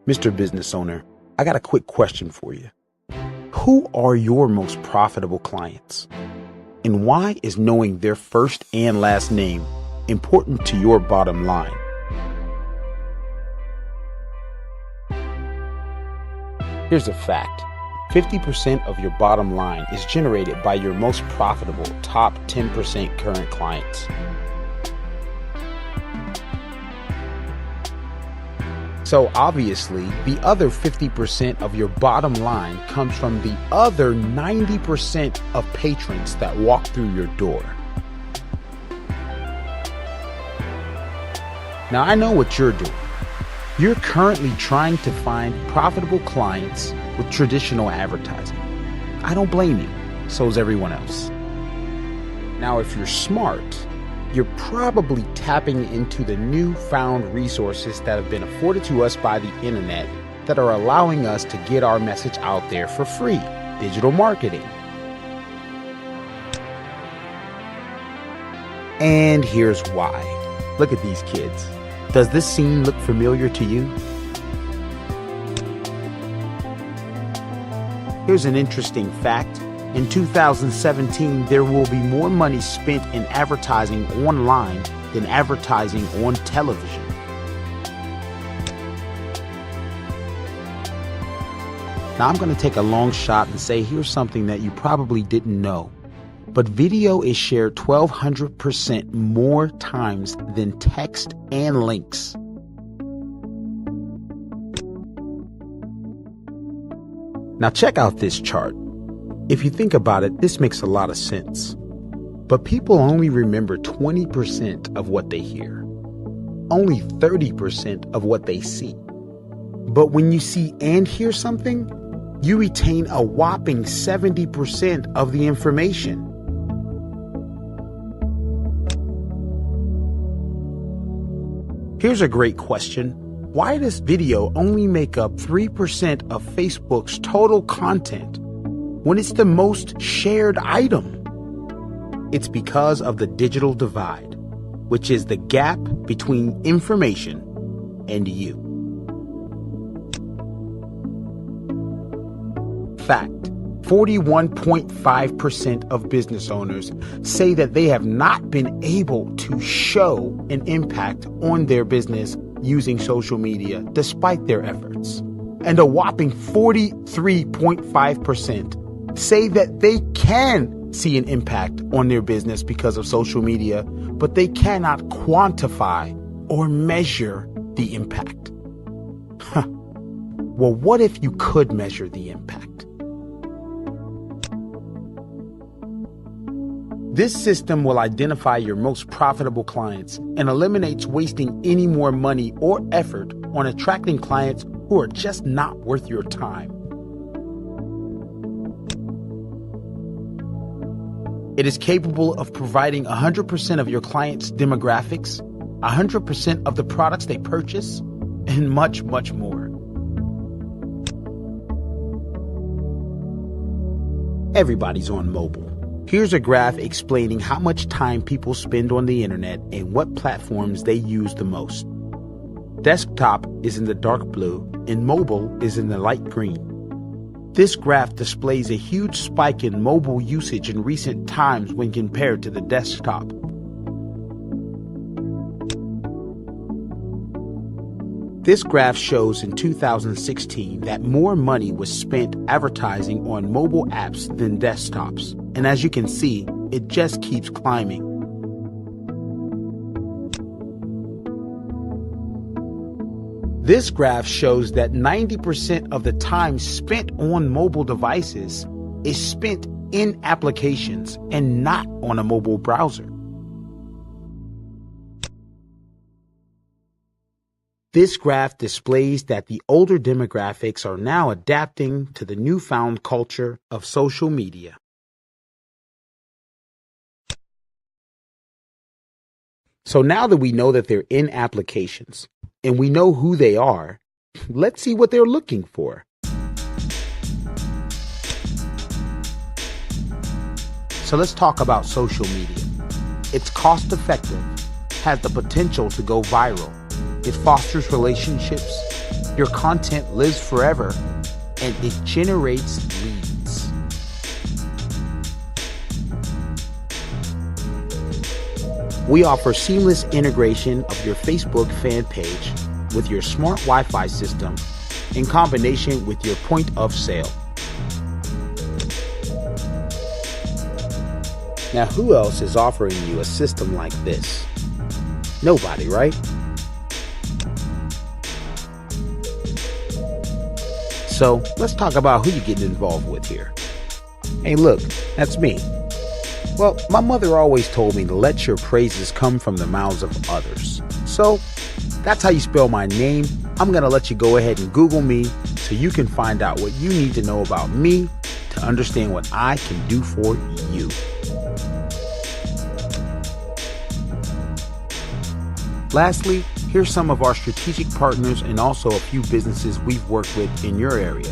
Mr. Business Owner, I got a quick question for you. Who are your most profitable clients? And why is knowing their first and last name important to your bottom line? Here's a fact. 50% of your bottom line is generated by your most profitable top 10% current clients. So obviously, the other 50% of your bottom line comes from the other 90% of patrons that walk through your door. Now I know what you're doing. You're currently trying to find profitable clients with traditional advertising. I don't blame you, so is everyone else. Now, if you're smart, you're probably tapping into the newfound resources that have been afforded to us by the internet that are allowing us to get our message out there for free. Digital marketing. And here's why. Look at these kids. Does this scene look familiar to you? Here's an interesting fact. In 2017, there will be more money spent in advertising online than advertising on television. Now, I'm going to take a long shot and say here's something that you probably didn't know. But video is shared 1,200% more times than text and links. Now check out this chart. If you think about it, this makes a lot of sense. But people only remember 20% of what they hear, only 30% of what they see. But when you see and hear something, you retain a whopping 70% of the information. Here's a great question. Why does video only make up 3% of Facebook's total content when it's the most shared item? It's because of the digital divide, which is the gap between information and you. Fact: 41.5% of business owners say that they have not been able to show an impact on their business using social media despite their efforts. And a whopping 43.5% say that they can see an impact on their business because of social media, but they cannot quantify or measure the impact. Well, what if you could measure the impact? This system will identify your most profitable clients and eliminates wasting any more money or effort on attracting clients who are just not worth your time. It is capable of providing 100% of your clients' demographics, 100% of the products they purchase, and much, much more. Everybody's on mobile. Here's a graph explaining how much time people spend on the internet and what platforms they use the most. Desktop is in the dark blue and mobile is in the light green. This graph displays a huge spike in mobile usage in recent times when compared to the desktop. This graph shows in 2016 that more money was spent advertising on mobile apps than desktops. And as you can see, it just keeps climbing. This graph shows that 90% of the time spent on mobile devices is spent in applications and not on a mobile browser. This graph displays that the older demographics are now adapting to the newfound culture of social media. So now that we know that they're in applications and we know who they are, let's see what they're looking for. So let's talk about social media. It's cost effective, has the potential to go viral, It fosters relationships, your content lives forever, and it generates leads. We offer seamless integration of your Facebook fan page with your smart Wi-Fi system in combination with your point of sale. Now, who else is offering you a system like this? Nobody, right? So let's talk about who you're getting involved with here. Hey, look, that's me. Well, my mother always told me to let your praises come from the mouths of others. So that's how you spell my name. I'm going to let you go ahead and Google me so you can find out what you need to know about me to understand what I can do for you. Lastly, here's some of our strategic partners and also a few businesses we've worked with in your area.